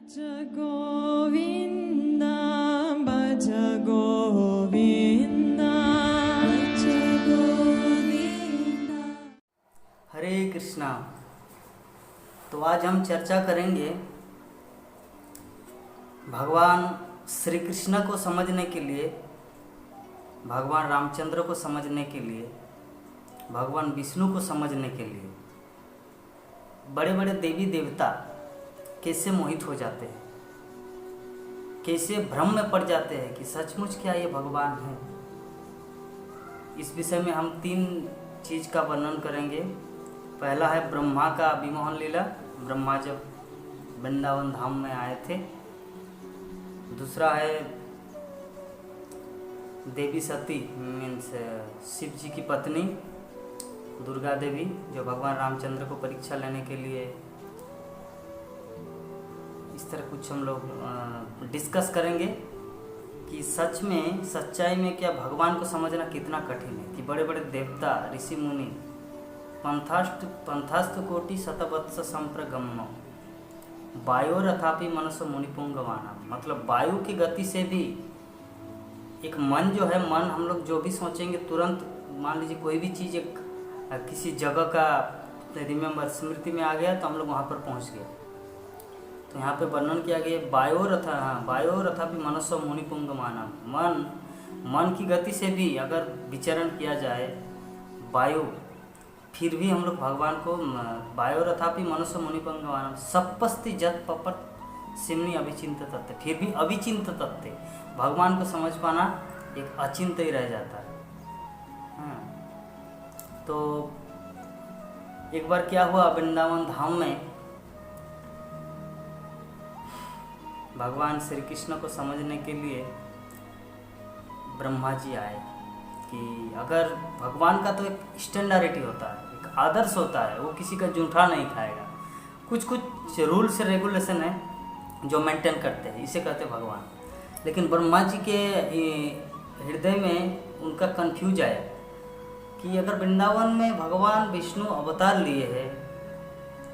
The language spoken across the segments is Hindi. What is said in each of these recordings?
भज गोविंद भज गोविंद भज गोविंद। हरे कृष्णा। तो आज हम चर्चा करेंगे भगवान श्री कृष्ण को समझने के लिए, भगवान रामचंद्र को समझने के लिए, भगवान विष्णु को समझने के लिए बड़े बड़े देवी देवता कैसे मोहित हो जाते हैं, कैसे भ्रम में पड़ जाते हैं कि सचमुच क्या ये भगवान है। इस विषय में हम 3 चीज़ का वर्णन करेंगे। पहला है ब्रह्मा का विमोहन लीला, ब्रह्मा जब वृंदावन धाम में आए थे। दूसरा है देवी सती मीन्स शिव जी की पत्नी दुर्गा देवी, जो भगवान रामचंद्र को परीक्षा लेने के लिए, इस तरह कुछ हम लोग डिस्कस करेंगे कि सच में सच्चाई में क्या भगवान को समझना कितना कठिन है। कि बड़े बड़े देवता ऋषि मुनि पंथास्त कोटि शतवत्स संप्रगम्नो वायोरथापि मनसो मुनिपुंगवाना, मतलब वायु की गति से भी एक मन जो है, मन हम लोग जो भी सोचेंगे तुरंत, मान लीजिए कोई भी चीज़ एक किसी जगह का रिमेम्बर स्मृति में आ गया तो हम लोग वहाँ पर पहुँच गए। तो यहाँ पे वर्णन किया गया वायोरथा भी मनसो मुनिपुंगमाना, मन की गति से भी अगर विचरण किया जाए वायु, फिर भी हम लोग भगवान को वायोरथा भी मनसो मुनिपुंगमाना सपस्ति जत पपट सिमनी अभिचिंत तत्व, फिर भी अभिचिंत तत्व, भगवान को समझ पाना एक अचिंत्य ही रह जाता है। तो एक बार क्या हुआ, वृंदावन धाम में भगवान श्री कृष्ण को समझने के लिए ब्रह्मा जी आए। कि अगर भगवान का तो एक स्टैंडर्डिटी होता है, एक आदर्श होता है, वो किसी का जूठा नहीं खाएगा। कुछ रूल्स रेगुलेशन है जो मेंटेन करते हैं, इसे कहते हैं भगवान। लेकिन ब्रह्मा जी के हृदय में उनका कंफ्यूज आया कि अगर वृंदावन में भगवान विष्णु अवतार लिए हैं,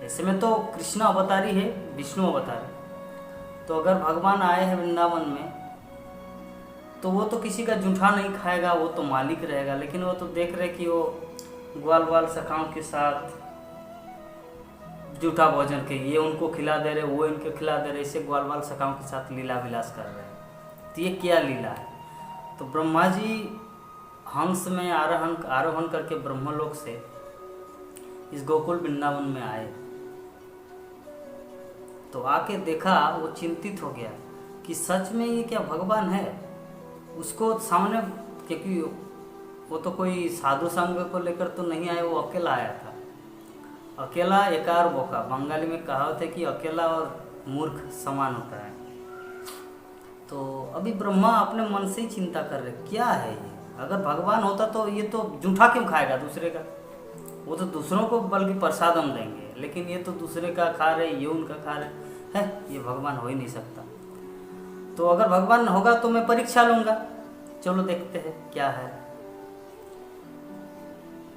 ऐसे में तो कृष्ण अवतारी है, विष्णु अवतार, तो अगर भगवान आए हैं वृंदावन में तो वो तो किसी का जूठा नहीं खाएगा, वो तो मालिक रहेगा। लेकिन वो तो देख रहे कि वो ग्वाल सखाओं के साथ जूठा भोजन के, ये उनको खिला दे रहे, वो इनको खिला दे रहे, इसे ग्वाल सखाओं के साथ लीला विलास कर रहे हैं। तो ये क्या लीला है? तो ब्रह्मा जी हंस में आरोहण करके ब्रह्मलोक से इस गोकुल वृंदावन में आए। तो आके देखा, वो चिंतित हो गया कि सच में ये क्या भगवान है। उसको सामने, क्योंकि वो तो कोई साधु संग को लेकर तो नहीं आया, वो अकेला आया था। अकेला एकार बोका, बंगाली में कहावत है कि अकेला और मूर्ख समान होता है। तो अभी ब्रह्मा अपने मन से ही चिंता कर रहे, क्या है ये? अगर भगवान होता तो ये तो जूठा क्यों खाएगा दूसरे का? वो तो दूसरों को बल्कि प्रसाद हम देंगे, लेकिन ये तो दूसरे का खा रहे, ये उनका खा रहे है, ये भगवान हो ही नहीं सकता। तो अगर भगवान होगा तो मैं परीक्षा लूँगा, चलो देखते हैं क्या है।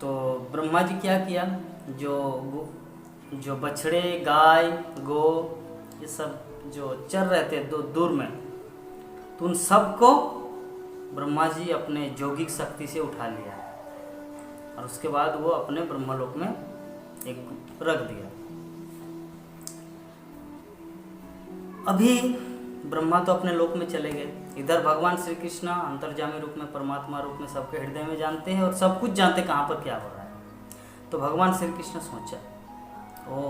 तो ब्रह्मा जी क्या किया, जो बछड़े, गाय, गो, ये सब जो चर रहे थे दूर में, तो उन सबको ब्रह्मा जी अपने योगिक शक्ति से उठा लिया और उसके बाद वो अपने ब्रह्मलोक में एक रख दिया। अभी ब्रह्मा तो अपने लोक में चले गए, इधर भगवान श्री कृष्ण अंतर्जामी रूप में, परमात्मा रूप में सबके हृदय में जानते हैं और सब कुछ जानते हैं कहाँ पर क्या हो रहा है। तो भगवान श्री कृष्ण सोचा, ओ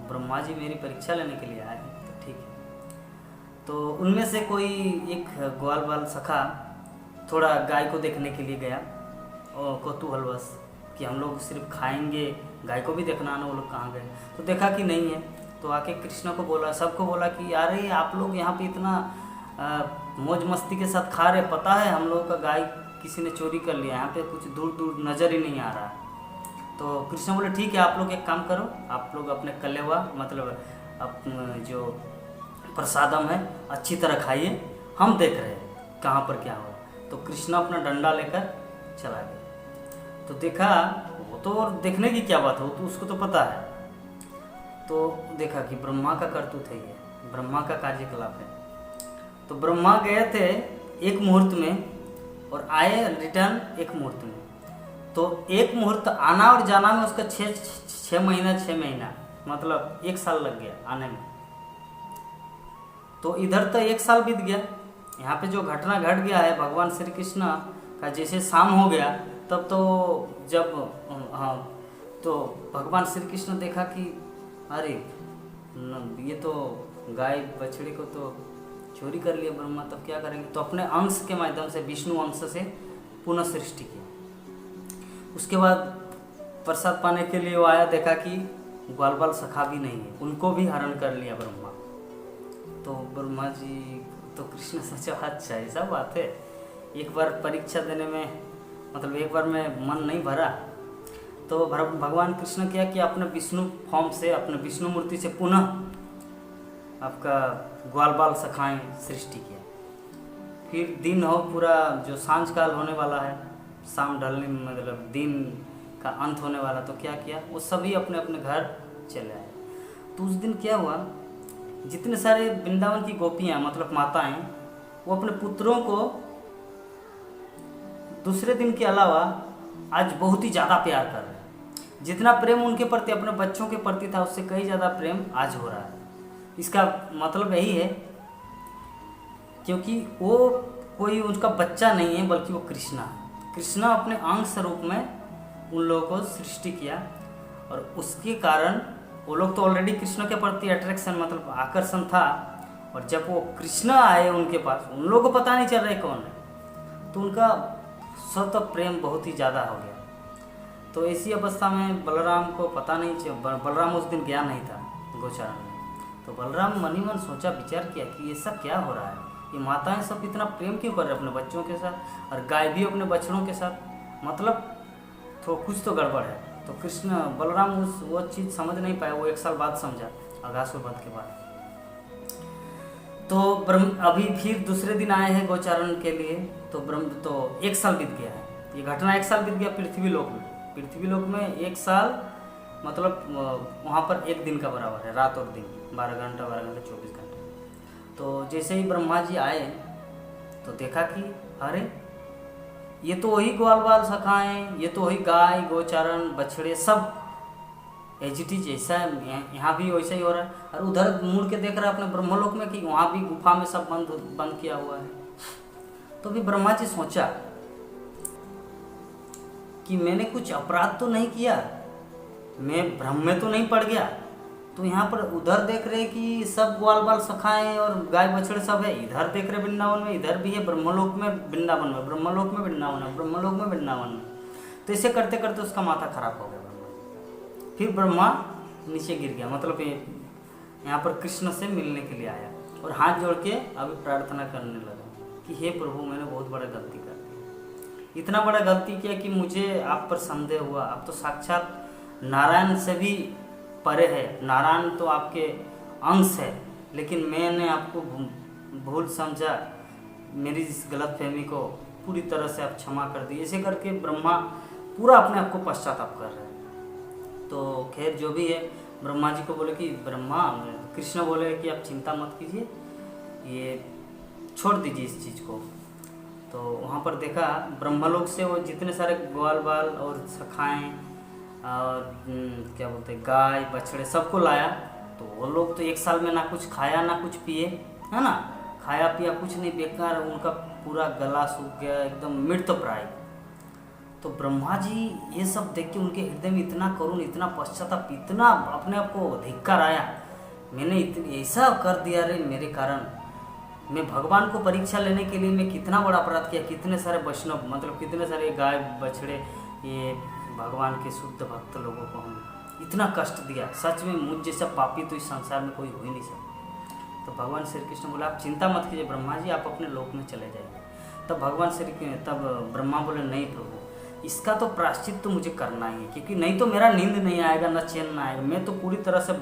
ब्रह्मा जी मेरी परीक्षा लेने के लिए आए हैं, तो ठीक है। तो उनमें से कोई एक ग्वाल सखा थोड़ा गाय को देखने के लिए गया और कौतूहलवश कि हम लोग सिर्फ खाएंगे, गाय को भी देखना ना, वो लोग कहाँ गए। तो देखा कि नहीं है, तो आके कृष्ण को बोला, सबको बोला कि अरे आप लोग यहाँ पे इतना मौज मस्ती के साथ खा रहे, पता है हम लोगों का गाय किसी ने चोरी कर लिया, यहाँ पे कुछ दूर नज़र ही नहीं आ रहा है। तो कृष्ण बोले ठीक है, आप लोग एक काम करो, आप लोग अपने कलेवा मतलब जो प्रसादम है अच्छी तरह खाइए, हम देख रहे हैं कहाँ पर क्या हो। तो कृष्ण अपना डंडा लेकर चला गया। तो देखा, वो तो और देखने की क्या बात है, वो तो उसको तो पता है। तो देखा कि ब्रह्मा का करतूत है ये, ब्रह्मा का कार्यकलाप है। तो ब्रह्मा गए थे एक मुहूर्त में और आए रिटर्न एक मुहूर्त में। तो एक मुहूर्त आना और जाना में उसका छः महीना मतलब 1 साल लग गया आने में। तो इधर तो 1 साल बीत गया। यहाँ पे जो घटना घट गया है भगवान श्री कृष्ण का, जैसे शाम हो गया तब तो जब तो भगवान श्री कृष्ण देखा कि अरे ये तो गाय बछड़े को तो चोरी कर लिया ब्रह्मा, तब क्या करेंगे। तो अपने अंश के माध्यम से, विष्णु अंश से पुनः सृष्टि किया। उसके बाद प्रसाद पाने के लिए वो आया, देखा कि ग्वाल बाल सखा भी नहीं है, उनको भी हरण कर लिया ब्रह्मा। तो ब्रह्मा जी तो कृष्ण सोचा अच्छा ऐसा बात है, एक बार परीक्षा देने में मतलब एक बार में मन नहीं भरा। तो भगवान कृष्ण क्या किया, अपने विष्णु फॉर्म से, अपने विष्णु मूर्ति से पुनः आपका ग्वाल बाल सखाएँ सृष्टि किया। फिर दिन हो पूरा, जो सांझ काल होने वाला है, शाम ढलने मतलब दिन का अंत होने वाला, तो क्या किया, वो सभी अपने अपने घर चले आए। तो उस दिन क्या हुआ, जितने सारे वृंदावन की गोपियाँ मतलब माताएं, वो अपने पुत्रों को दूसरे दिन के अलावा आज बहुत ही ज़्यादा प्यार कर रहे हैं। जितना प्रेम उनके प्रति, अपने बच्चों के प्रति था, उससे कई ज़्यादा प्रेम आज हो रहा है। इसका मतलब यही है क्योंकि वो कोई उनका बच्चा नहीं है, बल्कि वो कृष्णा है। कृष्णा अपने अंश रूप में उन लोगों को सृष्टि किया और उसके कारण वो लोग तो ऑलरेडी कृष्ण के प्रति अट्रैक्शन मतलब आकर्षण था, और जब वो कृष्ण आए उनके पास, उन लोगों को पता नहीं चल रहा है कौन है, तो उनका स्वतः प्रेम बहुत ही ज़्यादा हो गया। तो ऐसी अवस्था में बलराम को पता नहीं चल, बलराम उस दिन गया नहीं था गोचारण में। तो बलराम मन ही मन सोचा, विचार किया कि ये सब क्या हो रहा है, ये माताएं सब इतना प्रेम क्यों कर रहे हैं अपने बच्चों के साथ, और गाय भी अपने बछड़ों के साथ, मतलब तो कुछ तो गड़बड़ है। तो कृष्ण बलराम वो चीज़ समझ नहीं पाया, वो 1 साल बाद समझा, अगासुर वध के बाद। तो अभी फिर दूसरे दिन आए हैं गोचारण के लिए। तो 1 साल बीत गया है, ये घटना 1 साल बीत गया पृथ्वी लोक में। पृथ्वी लोक में 1 साल मतलब वहाँ पर 1 दिन का बराबर है, रात और दिन 12 घंटा 24 घंटे। तो जैसे ही ब्रह्मा जी आए तो देखा कि अरे ये तो वही ग्वाल बाल सखाएं, ये तो वही गाय गोचारण बछड़े सब एजिटी जैसा है, यहाँ भी वैसा ही हो रहा है। और उधर मुड़ के देख रहा है अपने ब्रह्मलोक में कि वहाँ भी गुफा में सब बंद किया हुआ है। तो भी ब्रह्मा जी सोचा कि मैंने कुछ अपराध तो नहीं किया, मैं भ्रम में तो नहीं पड़ गया। तो यहाँ पर उधर देख रहे कि सब ग्वाल बाल सखाएं और गाय बछड़े सब है, इधर देख रहे वृंदावन में, इधर भी है, ब्रह्मलोक में वृंदावन में, ब्रह्मलोक में वृंदावन है, ब्रह्मलोक में वृंदावन में। तो ऐसे करते करते उसका माथा खराब हो गया ब्रह्मा। फिर ब्रह्मा नीचे गिर गया, मतलब यहाँ पर कृष्ण से मिलने के लिए आया और हाथ जोड़ के अभी प्रार्थना करने लगा कि हे प्रभु, मैंने बहुत बड़ा गलती कर दी, इतना बड़ा गलती किया कि मुझे आप पर संदेह हुआ। आप तो साक्षात नारायण से भी परे है, नारायण तो आपके अंश है, लेकिन मैंने आपको भूल समझा, मेरी इस गलतफहमी को पूरी तरह से आप क्षमा कर दी। ऐसे करके ब्रह्मा पूरा अपने आप को पश्चाताप कर रहे हैं। तो खैर जो भी है, ब्रह्मा जी को बोले कि कृष्ण बोले कि आप चिंता मत कीजिए, ये छोड़ दीजिए इस चीज़ को। तो वहाँ पर देखा ब्रह्मलोक से वो जितने सारे ग्वाल बाल और सखाएँ और क्या बोलते गाय बछड़े सबको लाया। तो वो लोग तो 1 साल में ना कुछ खाया ना कुछ पिए, है ना, खाया पिया कुछ नहीं, बेकार, उनका पूरा गला सूख गया, एकदम मृतप्राय। तो ब्रह्मा जी ये सब देख के उनके हृदय में इतना करुण, इतना पश्चाताप, इतना अपने आप को धिक्कार आया, मैंने इतनी ऐसा कर दिया रे मेरे कारण, मैं भगवान को परीक्षा लेने के लिए मैं कितना बड़ा अपराध किया, कितने सारे वैष्णव मतलब कितने सारे गाय बछड़े ये भगवान के शुद्ध भक्त लोगों को हम इतना कष्ट दिया, सच में मुझ जैसा पापी तो इस संसार में कोई हो ही नहीं सकता। तो भगवान श्री कृष्ण बोला आप चिंता मत कीजिए ब्रह्मा जी, आप अपने लोक में चले जाइए। तब ब्रह्मा बोले नहीं प्रभु, इसका तो प्रायश्चित तो मुझे करना ही है, क्योंकि नहीं तो मेरा नींद नहीं आएगा, ना चैन ना आएगा, मैं तो पूरी तरह से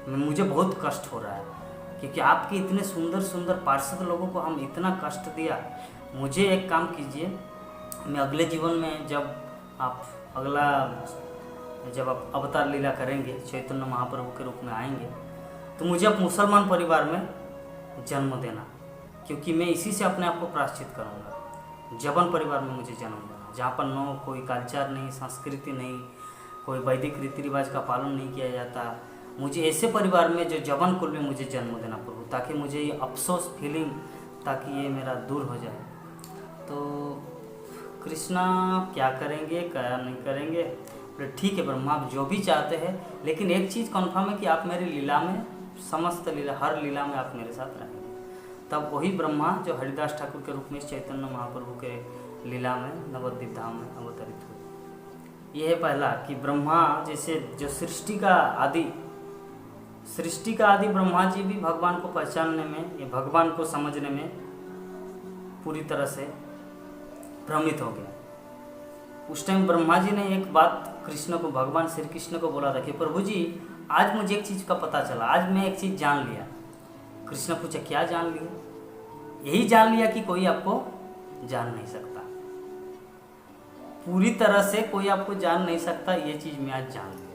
मुझे बहुत कष्ट हो रहा है, क्योंकि आपके इतने सुंदर सुंदर पार्षद लोगों को हम इतना कष्ट दिया। मुझे एक काम कीजिए, मैं अगले जीवन में जब आप अवतार लीला करेंगे, चैतन्य महाप्रभु के रूप में आएंगे, तो मुझे अब मुसलमान परिवार में जन्म देना, क्योंकि मैं इसी से अपने आप को प्रायश्चित करूँगा। जबन परिवार में मुझे जन्म देना, जहाँ पर नो कोई कल्चर नहीं, संस्कृति नहीं, कोई वैदिक रीति रिवाज का पालन नहीं किया जाता। मुझे ऐसे परिवार में, जो जबन कुल में, मुझे जन्म देना प्रभु, ताकि मुझे ये अफसोस फीलिंग, ताकि ये मेरा दूर हो जाए। तो कृष्णा क्या करेंगे, क्या नहीं करेंगे? बोले ठीक है ब्रह्मा, आप जो भी चाहते हैं, लेकिन एक चीज़ कन्फर्म है कि आप मेरी लीला में, समस्त लीला, हर लीला में आप मेरे साथ रहेंगे। तब वही ब्रह्मा जो हरिदास ठाकुर के रूप में चैतन्य महाप्रभु के लीला में नवद्वीप धाम में अवतरित हुए। यह है पहला कि ब्रह्मा जैसे जो सृष्टि का आदि ब्रह्मा जी भी भगवान को पहचानने में, या भगवान को समझने में पूरी तरह से भ्रमित हो गया। उस टाइम ब्रह्मा जी ने एक बात कृष्ण को, भगवान श्री कृष्ण को बोला था कि प्रभु जी, आज मुझे एक चीज़ का पता चला, आज मैं एक चीज़ जान लिया। कृष्ण पूछा क्या जान लिया? यही जान लिया कि कोई आपको जान नहीं सकता, पूरी तरह से कोई आपको जान नहीं सकता, ये चीज़ मैं आज जान लिया।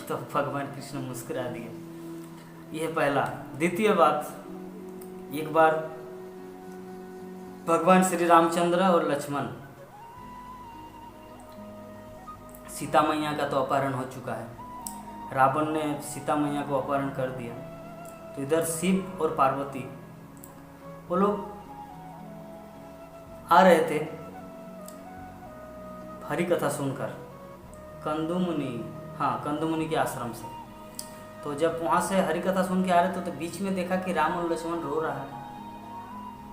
तो भगवान कृष्ण मुस्कुरा दिए। यह पहला। द्वितीय बात, एक बार भगवान श्री रामचंद्र और लक्ष्मण, सीता मैया का तो अपहरण हो चुका है, रावण ने सीता मैया को अपहरण कर दिया। तो इधर शिव और पार्वती वो लोग आ रहे थे हरि कथा सुनकर, कंदुमुनि के आश्रम से। तो जब वहाँ से हरि कथा सुन के आ रहे थे, तो बीच में देखा कि राम और लक्ष्मण रो रहा है।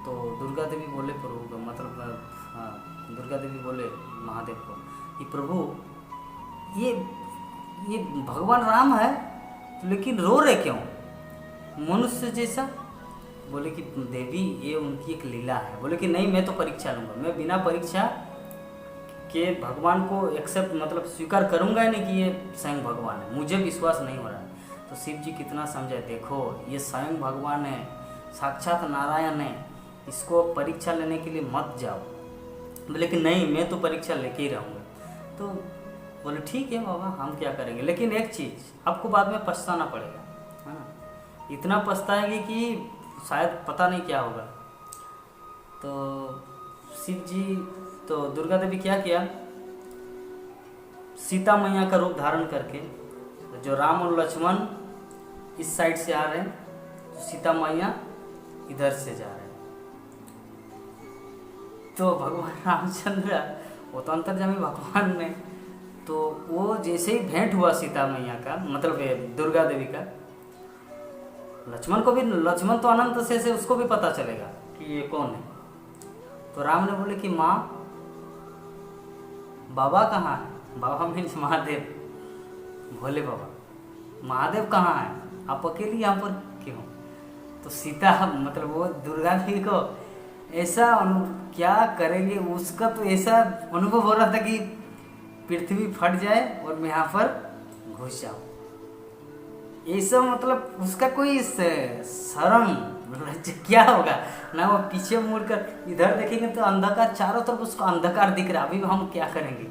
तो दुर्गा देवी बोले प्रभु, मतलब दुर्गा देवी बोले महादेव को कि प्रभु, ये भगवान राम है, लेकिन रो रहे क्यों, मनुष्य जैसा? बोले कि देवी, ये उनकी एक लीला है। बोले कि नहीं, मैं तो परीक्षा लूँगा, मैं बिना परीक्षा के भगवान को एक्सेप्ट, मतलब स्वीकार करूँगा नहीं कि ये स्वयं भगवान है, मुझे विश्वास नहीं हो रहा है। तो शिव जी कितना समझाए, देखो ये स्वयं भगवान है, साक्षात नारायण है, इसको परीक्षा लेने के लिए मत जाओ। बोले कि नहीं, मैं तो परीक्षा लेके ही रहूँगा। तो बोले ठीक है बाबा, हम क्या करेंगे, लेकिन एक चीज़ आपको बाद में पछताना पड़ेगा, है ना? इतना पछताएंगे कि शायद पता नहीं क्या होगा। तो शिव जी, तो दुर्गा देवी क्या किया, सीता मैया का रूप धारण करके, जो राम और लक्ष्मण इस साइड से आ रहे हैं, तो सीता मैया इधर से जा रहे हैं। तो भगवान रामचंद्र, वो तो अंतर्यामी भगवान ने, तो वो जैसे ही भेंट हुआ सीता मैया का, मतलब दुर्गा देवी का, लक्ष्मण तो अनंत से उसको भी पता चलेगा कि ये कौन है। तो राम ने बोले कि माँ, बाबा कहाँ है? बाबा मीन्स महादेव, भोले बाबा। महादेव कहाँ है? आप अकेली यहाँ पर क्यों? तो सीता, मतलब वो दुर्गा देवी को ऐसा क्या करेंगे, उसका तो ऐसा अनुभव हो रहा था कि पृथ्वी फट जाए और मैं यहाँ पर घुस जाऊँ। ऐसा मतलब उसका कोई शर्म क्या होगा ना, वो पीछे मुड़कर इधर देखेंगे तो अंधकार, चारों तरफ उसको अंधकार दिख रहा है, अभी हम क्या करेंगे?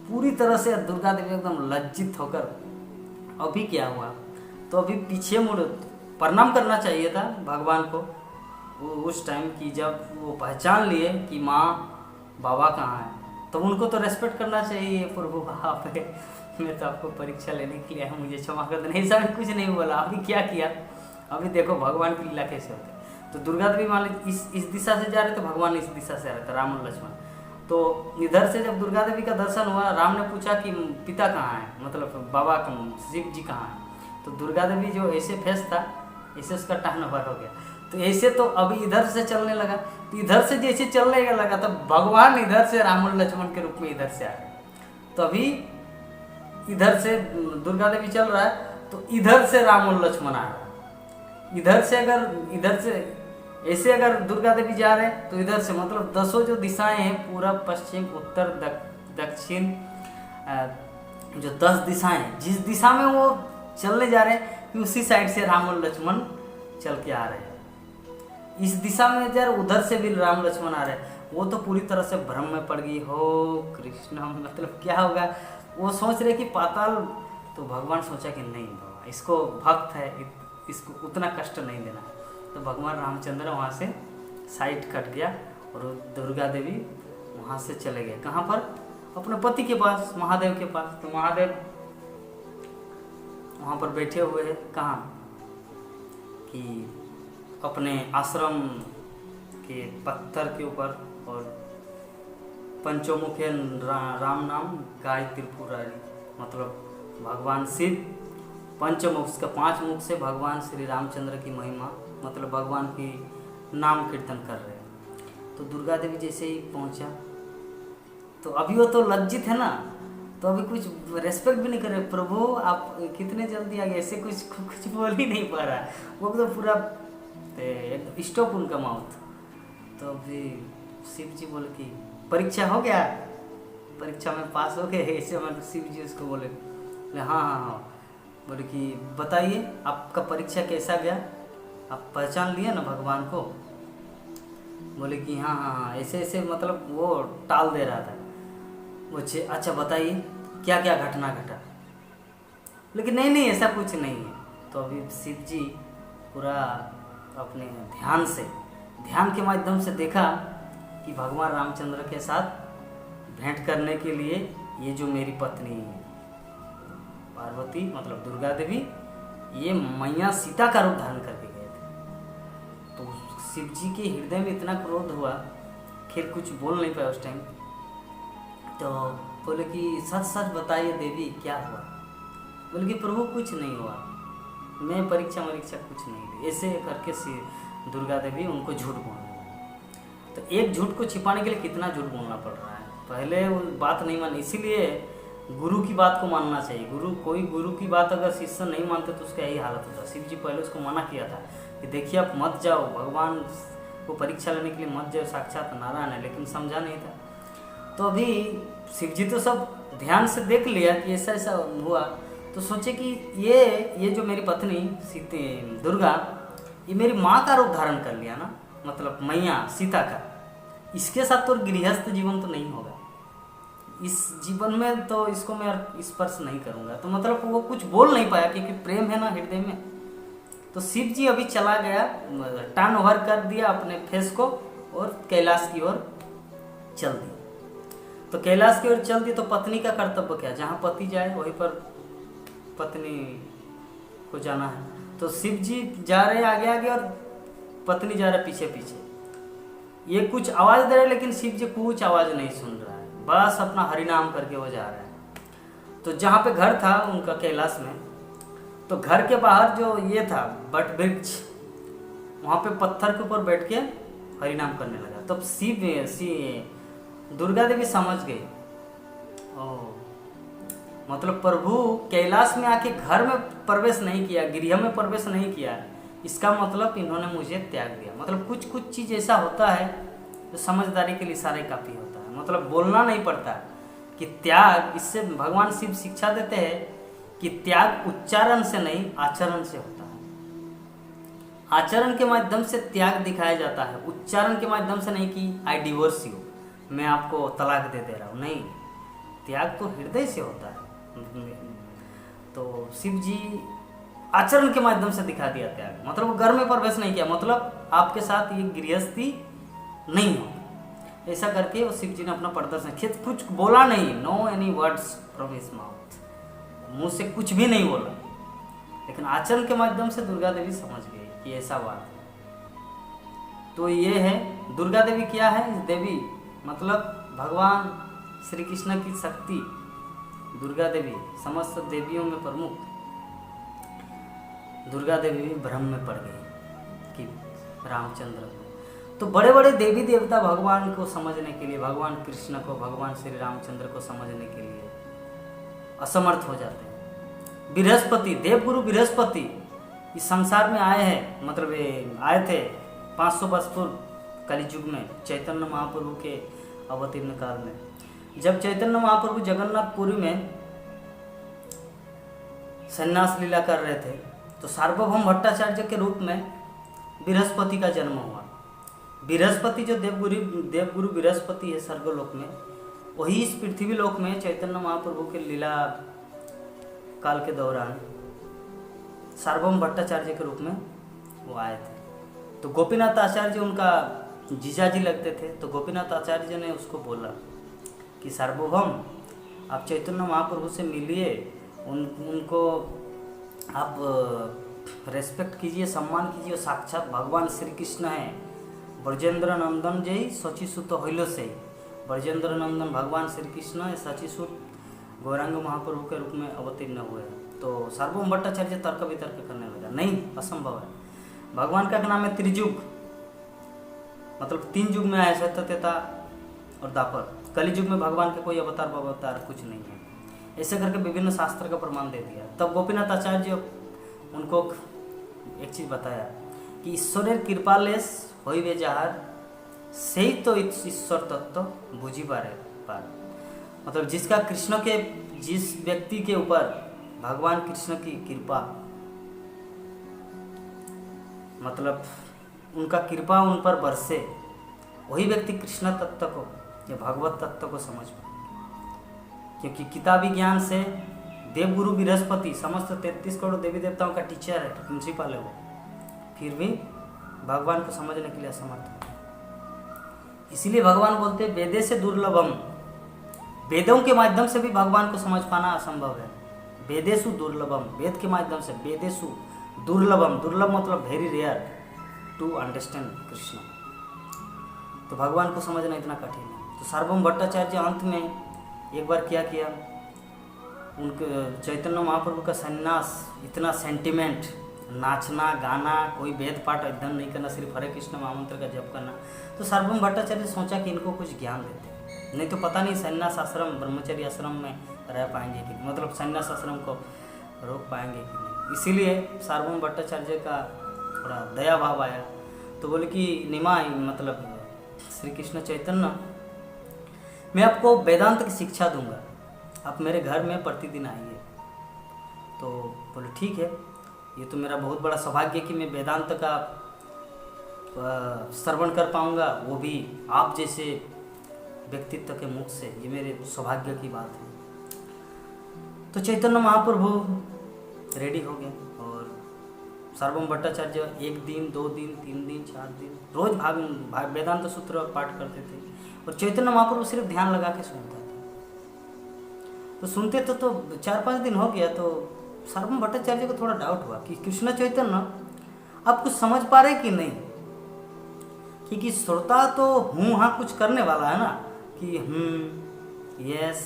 पूरी तरह से दुर्गा देवी एकदम लज्जित होकर, अभी क्या हुआ? तो अभी पीछे मुड़ प्रणाम करना चाहिए था भगवान को उस टाइम की, जब वो पहचान लिए कि माँ बाबा कहाँ है, तो उनको तो रेस्पेक्ट करना चाहिए। प्रभु बाप है, मैं तो आपको परीक्षा लेने के लिए आया, मुझे क्षमा कर देना, ऐसा कुछ नहीं बोला। अभी क्या किया, अभी देखो भगवान की लीला कैसे होती है। तो दुर्गा देवी मान ली इस दिशा से जा रहे थे, भगवान इस दिशा से आ रहे थे, राम और लक्ष्मण। तो इधर से जब दुर्गा देवी का दर्शन हुआ, राम ने पूछा कि पिता कहाँ है, मतलब बाबा शिव जी कहाँ है। तो दुर्गा देवी जो ऐसे फेस था, ऐसे उसका टर्न ओवर हो गया। तो ऐसे तो अभी इधर से चलने लगा, तो इधर से जैसे चलने लगा तो भगवान इधर से राम और लक्ष्मण के रूप में इधर से आ गए। तो अभी इधर से दुर्गा देवी चल रहा है, तो इधर से राम और लक्ष्मण आ रहा है। इधर से ऐसे अगर दुर्गा देवी जा रहे हैं, तो इधर से मतलब 10 जो दिशाएं हैं, पूरब पश्चिम उत्तर दक्षिण, जो 10 दिशाएं, जिस दिशा में वो चलने जा रहे हैं, उसी साइड से राम और लक्ष्मण चल के आ रहे हैं। इस दिशा में यार उधर से भी राम लक्ष्मण आ रहे हैं। वो तो पूरी तरह से भ्रम में पड़ गई, हो कृष्ण, मतलब क्या होगा। वो सोच रहे कि पाताल, तो भगवान सोचा कि नहीं बाबा, इसको भक्त है, इसको उतना कष्ट नहीं देना। तो भगवान रामचंद्र वहाँ से साइड कट गया और दुर्गा देवी वहाँ से चले गए। कहाँ पर? अपने पति के पास, महादेव के पास। तो महादेव वहाँ पर बैठे हुए हैं। कहाँ? कि अपने आश्रम के पत्थर के ऊपर, और पंचमुख है राम नाम गाय त्रिपुरारी, मतलब भगवान शिव पंचमुख, उसका 5 मुख से भगवान श्री रामचंद्र की महिमा, मतलब भगवान की नाम कीर्तन कर रहे हैं। तो दुर्गा देवी जैसे ही पहुंचा, तो अभी वो तो लज्जित है ना, तो अभी कुछ रेस्पेक्ट भी नहीं कर रहे। प्रभु आप कितने जल्दी आ गए, ऐसे कुछ बोल ही नहीं पा रहा है वो तो पूरा एकदम स्टॉप उनका माउथ। तो अभी शिव जी बोले कि परीक्षा हो गया, परीक्षा में पास हो गए, ऐसे मतलब शिव जी उसको बोले हाँ हाँ हाँ। बोले कि बताइए आपका परीक्षा कैसा गया, आप पहचान लिए ना भगवान को? बोले कि हाँ हाँ हाँ, ऐसे ऐसे, मतलब वो टाल दे रहा था। मुझे अच्छा बताइए क्या क्या घटना घटा, लेकिन नहीं नहीं ऐसा कुछ नहीं है। तो अभी शिव जी पूरा अपने ध्यान के माध्यम से देखा कि भगवान रामचंद्र के साथ भेंट करने के लिए ये जो मेरी पत्नी है पार्वती, मतलब दुर्गा देवी, ये मैया सीता का रूप धारण करके गए थे। तो शिव जी के हृदय में इतना क्रोध हुआ, खैर कुछ बोल नहीं पाया उस टाइम। तो बोले कि सच सच बताइए देवी क्या हुआ? बोले कि प्रभु कुछ नहीं हुआ, मैं परीक्षा कुछ नहीं ली, ऐसे करके दुर्गा देवी उनको झूठ बोलने लगी। तो एक झूठ को छिपाने के लिए कितना झूठ बोलना पड़ रहा है। पहले वो बात नहीं मानी, इसीलिए गुरु की बात को मानना चाहिए। कोई गुरु की बात अगर शिष्य नहीं मानते तो उसका यही हालत होता है। शिव जी पहले उसको मना किया था कि देखिए आप मत जाओ, भगवान को परीक्षा लेने के लिए मत जाओ, साक्षात नारायण है, लेकिन समझा नहीं था। तो अभी शिव जी तो सब ध्यान से देख लिया कि ऐसा ऐसा हुआ, तो सोचे कि ये जो मेरी पत्नी दुर्गा, ये मेरी माँ का रूप धारण कर लिया ना, मतलब मैया सीता का, इसके साथ तो गृहस्थ जीवन तो नहीं होगा, इस जीवन में तो इसको मैं स्पर्श नहीं करूँगा। तो मतलब वो कुछ बोल नहीं पाया क्योंकि प्रेम है ना हृदय में। तो शिव जी अभी चला गया, टर्न ओवर कर दिया अपने फेस को और कैलाश की ओर चल दिया। तो कैलाश की ओर चल दी, तो पत्नी का कर्तव्य क्या? जहाँ पति जाए वहीं पर पत्नी को जाना है। तो शिव जी जा रहे आगे आगे और पत्नी जा रहा पीछे पीछे। ये कुछ आवाज़ दे रहे, लेकिन शिव जी कुछ आवाज़ नहीं सुन रहा है, बस अपना हरिनाम करके वो जा रहा है। तो जहाँ पे घर था उनका कैलाश में, तो घर के बाहर जो ये था बट वृक्ष, वहाँ पे पत्थर के ऊपर बैठ के हरिनाम करने लगा। तब दुर्गा देवी समझ गई, मतलब प्रभु कैलाश में आके घर में प्रवेश नहीं किया, गृह में प्रवेश नहीं किया, इसका मतलब इन्होंने मुझे त्याग दिया। मतलब कुछ चीज़ ऐसा होता है जो समझदारी के लिए इशारे काफ़ी होता है, मतलब बोलना नहीं पड़ता कि त्याग। इससे भगवान शिव शिक्षा देते हैं कि त्याग उच्चारण से नहीं आचरण से होता है। आचरण के माध्यम से त्याग दिखाया जाता है, उच्चारण के माध्यम से नहीं कि आई डिवोर्स यू, मैं आपको तलाक दे रहा हूँ, नहीं। त्याग तो हृदय से होता है। तो शिव जी आचरण के माध्यम से दिखा दिया त्याग, मतलब घर में प्रवेश नहीं किया, मतलब आपके साथ ये गृहस्थी नहीं हो। ऐसा करके वो शिव जी ने अपना प्रदर्शन, कुछ बोला नहीं, no any words from his mouth, मुंह से कुछ भी नहीं बोला, लेकिन आचरण के माध्यम से दुर्गा देवी समझ गई कि ऐसा बात है। तो ये है दुर्गा देवी। क्या है देवी? मतलब भगवान श्री कृष्ण की शक्ति दुर्गा देवी, समस्त देवियों में प्रमुख। दुर्गा देवी भी भ्रम में पड़ गई कि रामचंद्र। तो बड़े बड़े देवी देवता भगवान को समझने के लिए, भगवान कृष्ण को, भगवान श्री रामचंद्र को समझने के लिए असमर्थ हो जाते हैं। बृहस्पति, देवगुरु बृहस्पति इस संसार में आए हैं, मतलब आए थे 500 वर्ष पूर्व कलियुग में, चैतन्य महाप्रभु के अवतीर्ण काल में। जब चैतन्य महाप्रभु जगन्नाथपुरी में सन्यास लीला कर रहे थे, तो सार्वभौम भट्टाचार्य के रूप में बृहस्पति का जन्म हुआ। बृहस्पति जो देवगुरु बृहस्पति है स्वर्गलोक में, वही इस पृथ्वी लोक में चैतन्य महाप्रभु के लीला काल के दौरान सार्वभौम भट्टाचार्य के रूप में वो आए थे। तो गोपीनाथ आचार्य उनका जीजाजी लगते थे। तो गोपीनाथ आचार्य ने उसको बोला कि सार्वभौम आप चैतन्य महाप्रभु से मिलिए, उनको आप रेस्पेक्ट कीजिए, सम्मान कीजिए। साक्षात भगवान श्री कृष्ण हैं। ब्रजेंद्र नंदन जय सचिसुत होइलो से, ब्रजेंद्र नंदन भगवान श्री कृष्ण सचिसुत गौरांग महाप्रभु के रूप में अवतीर्ण हुए। तो सार्वभौम भट्टाचार्य तर्क वितर्क करने लगा, नहीं असंभव है। भगवान का नाम है त्रिजुग, मतलब 3 युग में आए, सत्य, त्रेता और द्वापर। कली युग में भगवान के कोई अवतार कुछ नहीं है। ऐसे करके विभिन्न शास्त्र का प्रमाण दे दिया। तब गोपीनाथ आचार्य उनको एक चीज़ बताया कि ईश्वरेर कृपालेश होइबे जाहार से ही तो ईश्वर तत्व बुझी पार। मतलब जिसका कृष्ण के, जिस व्यक्ति के ऊपर भगवान कृष्ण की कृपा, मतलब उनका कृपा उन पर बरसे, वही व्यक्ति कृष्ण तत्व को या भगवत तत्व को समझ पाए। क्योंकि किताबी ज्ञान से देवगुरु बृहस्पति समस्त 33 करोड़ देवी देवताओं का टीचर है, प्रिंसिपल है वो, फिर भी भगवान को समझने के लिए असमर्थ है। इसीलिए भगवान बोलते हैं वेदे से दुर्लभम, वेदों के माध्यम से भी भगवान को समझ पाना असंभव है। वेदेशु दुर्लभम, वेद के माध्यम से, वेदेशु दुर्लभम, दुर्लभ मतलब very rare to understand Krishna. तो भगवान को समझना इतना कठिन है। तो सार्वभौम भट्टाचार्य अंत में एक बार क्या किया, उनके चैतन्य महाप्रभु का सन्यास, इतना सेंटिमेंट, नाचना गाना, कोई वेद पाठ अध्ययन नहीं करना, सिर्फ हरे कृष्ण महामंत्र का जप करना। तो सार्वभौम भट्टाचार्य सोचा कि इनको कुछ ज्ञान देते, नहीं तो पता नहीं सन्यास आश्रम, ब्रह्मचर्य आश्रम में रह पाएंगे कि नहीं, मतलब सन्यास आश्रम को रोक पाएंगे कि नहीं। इसीलिए सार्वभौम भट्टाचार्य का थोड़ा दया भाव आया। तो बोले कि निमाई, मतलब श्री कृष्ण चैतन्य, मैं आपको वेदांत की शिक्षा दूंगा, आप मेरे घर में प्रतिदिन आइए। तो बोले ठीक है, ये तो मेरा बहुत बड़ा सौभाग्य कि मैं वेदांत का श्रवण कर पाऊंगा, वो भी आप जैसे व्यक्तित्व के मुख से, ये मेरे सौभाग्य की बात है। तो चैतन्य महाप्रभु रेडी हो गए और सार्वभौम भट्टाचार्य 1 दिन, 2 दिन, 3 दिन, 4 दिन रोज वेदांत सूत्र पाठ करते थे। और चैतन्य महाप्रभु सिर्फ ध्यान लगा के सुनता था। तो सुनते तो 4-5 दिन हो गया। तो सार्वभौम भट्टाचार्य को थोड़ा डाउट हुआ कि कृष्ण चैतन्य आप कुछ समझ पा रहे कि नहीं, क्योंकि श्रोता तो हूँ हाँ कुछ करने वाला है ना, कि यस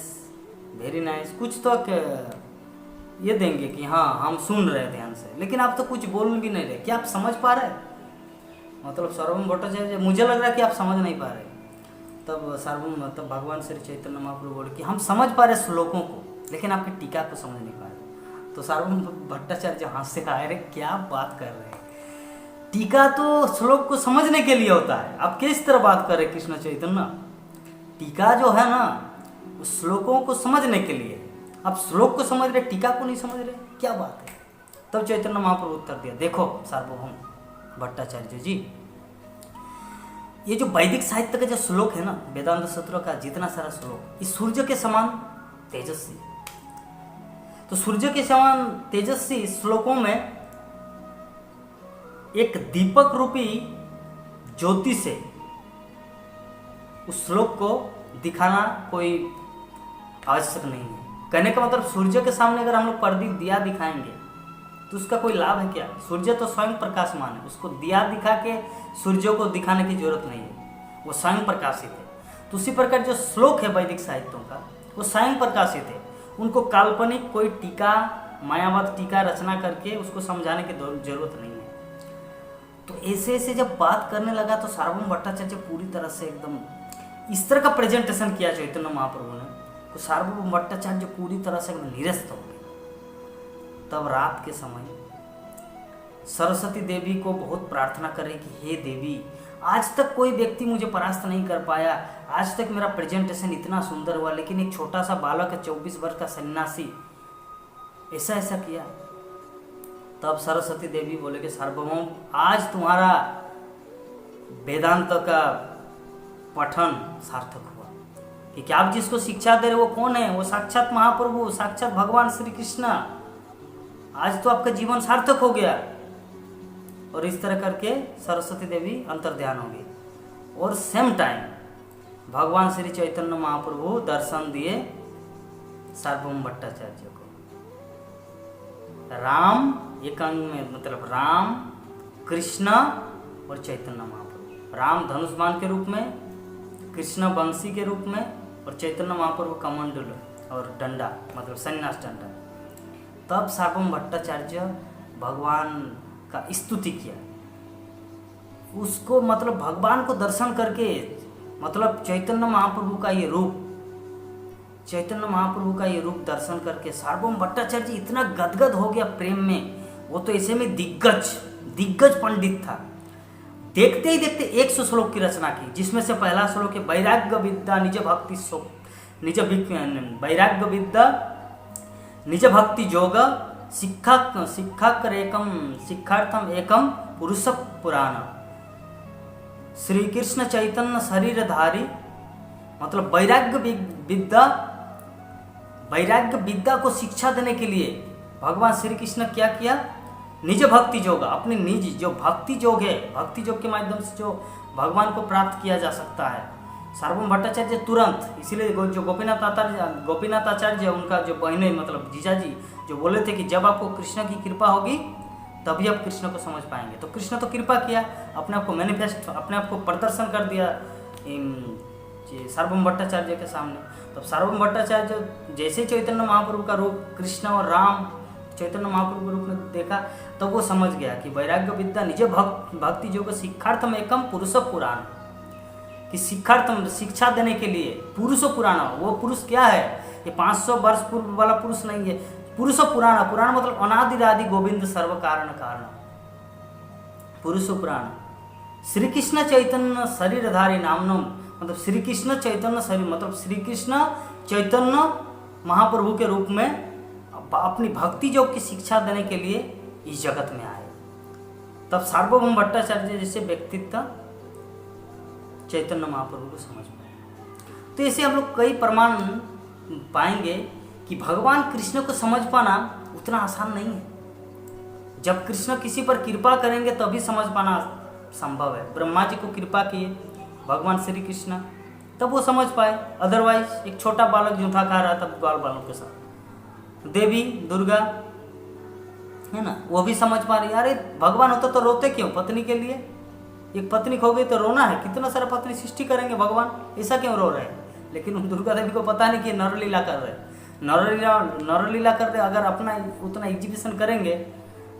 वेरी नाइस, कुछ तो ये देंगे कि हाँ हम सुन रहे ध्यान से, लेकिन आप तो कुछ बोल भी नहीं रहे। क्या आप समझ पा रहे? मतलब सार्वभौम भट्टाचार्य, मुझे लग रहा है कि आप समझ नहीं पा रहे। तब भगवान श्री चैतन्य महाप्रभु बोले कि हम समझ पा रहे श्लोकों को, लेकिन आपकी टीका को समझ नहीं पा रहे। तो सार्वभौम भट्टाचार्य हाथ से कहा, अरे क्या बात कर रहे हैं, टीका तो श्लोक को समझने के लिए होता है, आप किस तरह बात कर रहे कृष्ण चैतन्य? टीका जो है ना, उस श्लोकों को समझने के लिए, आप श्लोक को समझ रहे, टीका को नहीं समझ रहे, क्या बात है? तब चैतन्य महाप्रभु उत्तर दिया, देखो सार्वभौम भट्टाचार्य जी, ये जो वैदिक साहित्य का जो श्लोक है ना, वेदांत सूत्रों का जितना सारा श्लोक, इस सूर्य के समान तेजस्वी। तो सूर्य के समान तेजस्वी श्लोकों में एक दीपक रूपी ज्योति से उस श्लोक को दिखाना कोई आवश्यक नहीं है। कहने का मतलब सूर्य के सामने अगर हम लोग प्रदीप दिया दिखाएंगे तो उसका कोई लाभ है क्या? सूर्य तो स्वयं प्रकाशमान है, उसको दिया दिखा के सूर्य को दिखाने की जरूरत नहीं है, वो स्वयं प्रकाशित है। तो उसी प्रकार जो श्लोक है वैदिक साहित्यों का, वो स्वयं प्रकाशित है, उनको काल्पनिक कोई टीका, मायावाद टीका रचना करके उसको समझाने की जरूरत नहीं है। तो ऐसे ऐसे जब बात करने लगा तो सार्वभौम भट्टाचार्य पूरी तरह से एकदम इस तरह का प्रेजेंटेशन किया चैतन्य महाप्रभु ने, तो सार्वभौम भट्टाचार्य पूरी तरह से निरस्त हो गए। तब रात के समय सरस्वती देवी को बहुत प्रार्थना करे कि हे देवी, आज तक कोई व्यक्ति मुझे परास्त नहीं कर पाया, आज तक मेरा प्रेजेंटेशन इतना सुंदर हुआ, लेकिन एक छोटा सा बालक है, 24 वर्ष का सन्यासी, ऐसा ऐसा किया। तब सरस्वती देवी बोले कि सार्वभौम, आज तुम्हारा वेदांत का पठन सार्थक हुआ, क्योंकि आप जिसको शिक्षा दे रहे वो कौन है? वो साक्षात महाप्रभु, साक्षात भगवान श्री कृष्ण। आज तो आपका जीवन सार्थक हो गया। और इस तरह करके सरस्वती देवी अंतर्ध्यान हो गई। और सेम टाइम भगवान श्री चैतन्य महाप्रभु दर्शन दिए सार्वभौम भट्टाचार्य को। राम एक अंग में, मतलब राम, कृष्ण और चैतन्य महाप्रभु। राम धनुष्बाण के रूप में, कृष्ण बंसी के रूप में, और चैतन्य महाप्रभु कमंडल और डंडा, मतलब सन्यास डंडा। तब सार्वभौम भट्टाचार्य भगवान का स्तुति किया। उसको मतलब भगवान को दर्शन करके, मतलब चैतन्य महाप्रभु का ये रूप, चैतन्य महाप्रभु का ये रूप दर्शन करके सार्वभौम भट्टाचार्य इतना गदगद हो गया प्रेम में। वो तो ऐसे में दिग्गज पंडित था। देखते ही देखते 100 श्लोक की रचना की, जिसमें से पहला श्लोक है वैराग्य विद्या निज भक्ति वैराग्य विद्या निज भक्ति योग शिक्षार्थम एकम पुरुष पुराण। श्री कृष्ण चैतन्य शरीरधारी, मतलब वैराग्य विद्या को शिक्षा देने के लिए भगवान श्री कृष्ण क्या किया? निज भक्ति योग, अपने निज जो भक्ति योग है, भक्ति योग के माध्यम से जो भगवान को प्राप्त किया जा सकता है। सार्वभौम भट्टाचार्य तुरंत, इसीलिए जो गोपीनाथ आचार्य उनका जो बहने, मतलब जीजाजी, जो बोले थे कि जब आपको कृष्ण की कृपा होगी तभी आप कृष्ण को समझ पाएंगे। तो कृष्ण तो कृपा किया, अपने आप को मैनिफेस्ट, अपने आप को प्रदर्शन कर दिया सार्वभौम भट्टाचार्य के सामने। तो सार्वभौम भट्टाचार्य जैसे चैतन्य महाप्रभु का रूप कृष्ण और राम चैतन्य महाप्रभु के रूप में देखा, तब वो समझ गया कि वैराग्य विद्या निज भक्ति योग शिक्षार्थम एकम पुरुष पुराण, कि शिक्षार्थम, शिक्षा देने के लिए पुरुष पुराण। वो पुरुष क्या है? ये 500 वर्ष पूर्व वाला पुरुष नहीं है, पुरुष पुराण। पुराण मतलब अनादिरादि गोविंद सर्व कारण कारण, पुरुष पुराण। श्री कृष्ण चैतन्य शरीरधारी नामनम, मतलब श्री कृष्ण चैतन्य शरीर, मतलब श्री कृष्ण चैतन्य महाप्रभु के रूप में अपनी भक्ति योग की शिक्षा देने के लिए इस जगत में आए। तब सार्वभौम भट्टाचार्य जैसे व्यक्तित्व चैतन्य महाप्रभु को समझ पाए। तो ऐसे हम लोग कई प्रमाण पाएंगे कि भगवान कृष्ण को समझ पाना उतना आसान नहीं है। जब कृष्ण किसी पर कृपा करेंगे तभी समझ पाना संभव है। ब्रह्मा जी को कृपा किए भगवान श्री कृष्ण, तब वो समझ पाए। अदरवाइज एक छोटा बालक जूठा खा रहा था बाल बालों के साथ, देवी दुर्गा है ना, वो भी समझ पा रही, अरे भगवान होता तो रोते क्यों पत्नी के लिए? एक पत्नी खो गई तो रोना है, कितना सारा पत्नी सृष्टि करेंगे भगवान, ऐसा क्यों रो रहे हैं? लेकिन उन दुर्गा देवी को पता नहीं कि नरलीला कर रहे, नरलीला कर रहे। अगर अपना उतना एग्जीबिशन करेंगे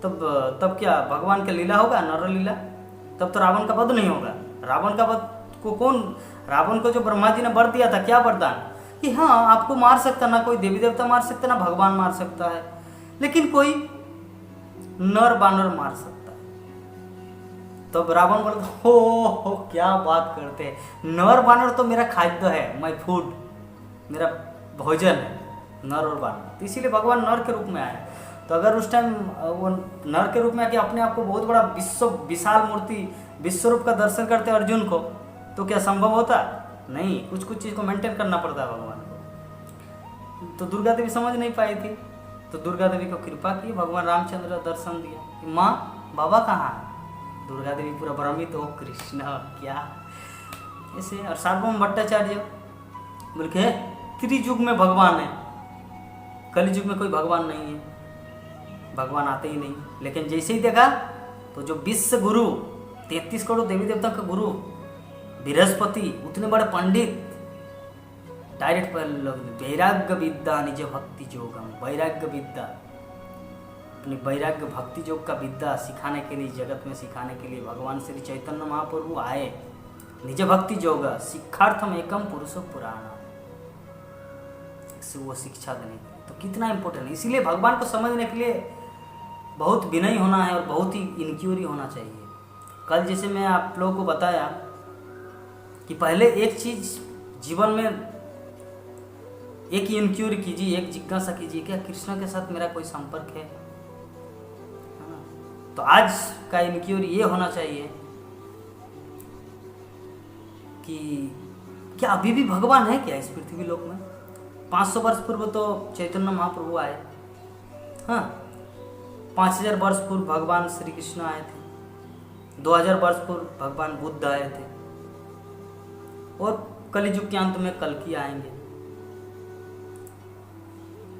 तब क्या भगवान का लीला होगा? नरलीला। तब तो रावण का वध नहीं होगा। रावण का वध को कौन, रावण को जो ब्रह्मा जी ने वर दिया था, क्या वरदान कि हाँ आपको मार सकता, ना कोई देवी देवता मार सकता, ना भगवान मार सकता है, लेकिन कोई नर बानर मार सकता है। तो रावण बोलता हो क्या बात करते हैं, नर बानर तो मेरा खाद्य है, माय फूड, मेरा भोजन है नर और बानर। तो इसीलिए भगवान नर के रूप में आए। तो अगर उस टाइम वो नर के रूप में आके अपने आप को बहुत बड़ा विशाल मूर्ति विश्वरूप का दर्शन करते अर्जुन को, तो क्या संभव होता? नहीं, कुछ चीज़ को मेंटेन करना पड़ता है भगवान को। तो दुर्गा देवी समझ नहीं पाई थी, तो दुर्गा देवी को कृपा की, भगवान रामचंद्र दर्शन दिया कि माँ बाबा कहाँ है? दुर्गा देवी पूरा भ्रमित हो, कृष्ण क्या ऐसे। और सार्वभौम भट्टाचार्य बोल के त्रियुग में भगवान है, कलयुग में कोई भगवान नहीं है, भगवान आते ही नहीं। लेकिन जैसे ही देखा तो जो विश्व गुरु 33 करोड़ देवी देवता का गुरु बृहस्पति, उतने बड़े पंडित, डायरेक्ट वैराग्य विद्या निज भक्ति योगम, वैराग्य विद्या, अपनी वैराग्य भक्ति योग का विद्या सिखाने के लिए, जगत में सिखाने के लिए भगवान श्री चैतन्य महाप्रभु आए। निज भक्ति योग शिक्षार्थम एकम पुरुष पुराण, वो शिक्षा देने के लिए। तो कितना इंपॉर्टेंट है। इसीलिए भगवान को समझने के लिए बहुत विनयी होना है और बहुत ही इंक्यूरी होना चाहिए। कल जैसे मैं आप लोगों को बताया कि पहले एक चीज जीवन में एक इंक्यूरी कीजिए, एक जिज्ञासा कीजिए, क्या कृष्ण के साथ मेरा कोई संपर्क है ना? तो आज का इंक्यूरी ये होना चाहिए कि क्या अभी भी भगवान है क्या इस पृथ्वी लोक में? 500 वर्ष पूर्व तो चैतन्य महाप्रभु आए, हाँ, 5000 वर्ष पूर्व भगवान श्री कृष्ण आए थे, 2000 वर्ष पूर्व भगवान बुद्ध आए थे, और कलियुग के अंत में कल्कि आएंगे।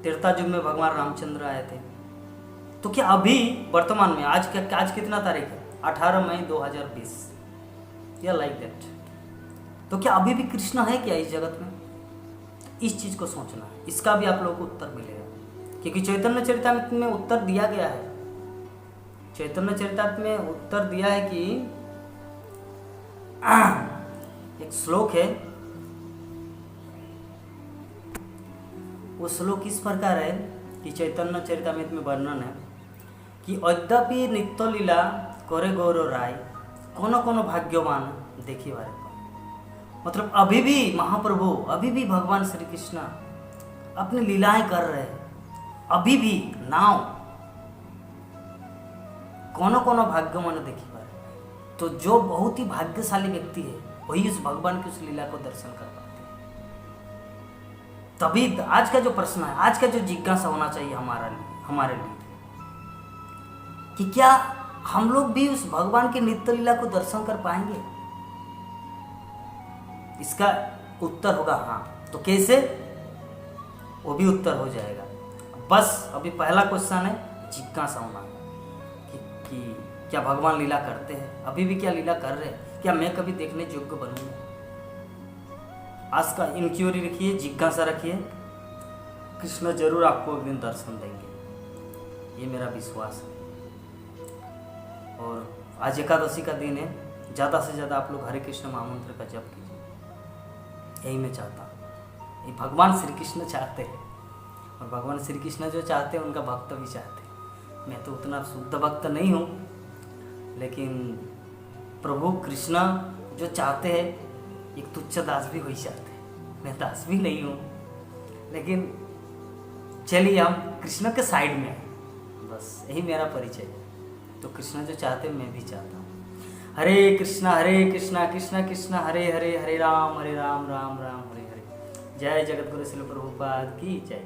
त्रेता युग में भगवान रामचंद्र आए थे। तो क्या अभी वर्तमान में आज कितना तारीख है? 18 मई 2020 या लाइक दैट। तो क्या अभी भी कृष्ण है क्या इस जगत में? इस चीज को सोचना है, इसका भी आप लोगों को उत्तर मिलेगा, क्योंकि चैतन्य चरितामृत में उत्तर दिया गया है। चैतन्य चरितामृत में उत्तर दिया है कि एक श्लोक है, वो श्लोक इस प्रकार है कि चैतन्य चरितामृत में वर्णन है कि यद्यपि नित्य लीला करे गौरव राय, कोनो कोनो भाग्यवान देखी बारे को। मतलब अभी भी महाप्रभु, अभी भी भगवान श्री कृष्ण अपनी लीलाएं कर रहे हैं, अभी भी नाव कोनो कोनो भाग्यवान देखी बारे। तो जो बहुत ही भाग्यशाली व्यक्ति है वही उस भगवान की उस लीला को दर्शन कर पाते हैं। तभी आज का जो प्रश्न है, आज का जो जिज्ञासा होना चाहिए हमारे लिए कि क्या हम लोग भी उस भगवान की नित्य लीला को दर्शन कर पाएंगे? इसका उत्तर होगा हाँ। तो कैसे? वो भी उत्तर हो जाएगा। बस अभी पहला क्वेश्चन है जिज्ञासा होना कि क्या भगवान लीला करते हैं? अभी भी क्या लीला कर रहे हैं? क्या मैं कभी देखने योग्य बनूंगा? आज का इंक्वायरी रखिए, जिज्ञासा रखिए, कृष्ण जरूर आपको एक दिन दर्शन देंगे, ये मेरा विश्वास है। और आज एकादशी का दिन है, ज़्यादा से ज़्यादा आप लोग हरे कृष्ण महामंत्र का जप कीजिए, यही मैं चाहता हूँ। ये भगवान श्री कृष्ण चाहते हैं, और भगवान श्री कृष्ण जो चाहते हैं उनका भक्त भी चाहते हैं। मैं तो उतना शुद्ध भक्त नहीं हूँ, लेकिन प्रभु कृष्ण जो चाहते हैं, एक तुच्छ दास भी वही चाहते हैं। मैं दास भी नहीं हूँ, लेकिन चलिए हम कृष्ण के साइड में हैं, बस यही मेरा परिचय है। तो कृष्ण जो चाहते हैं मैं भी चाहता हूँ। हरे कृष्णा कृष्णा कृष्णा हरे हरे, हरे राम राम राम हरे हरे। जय जगत गुरु श्रील प्रभुपाद की जय।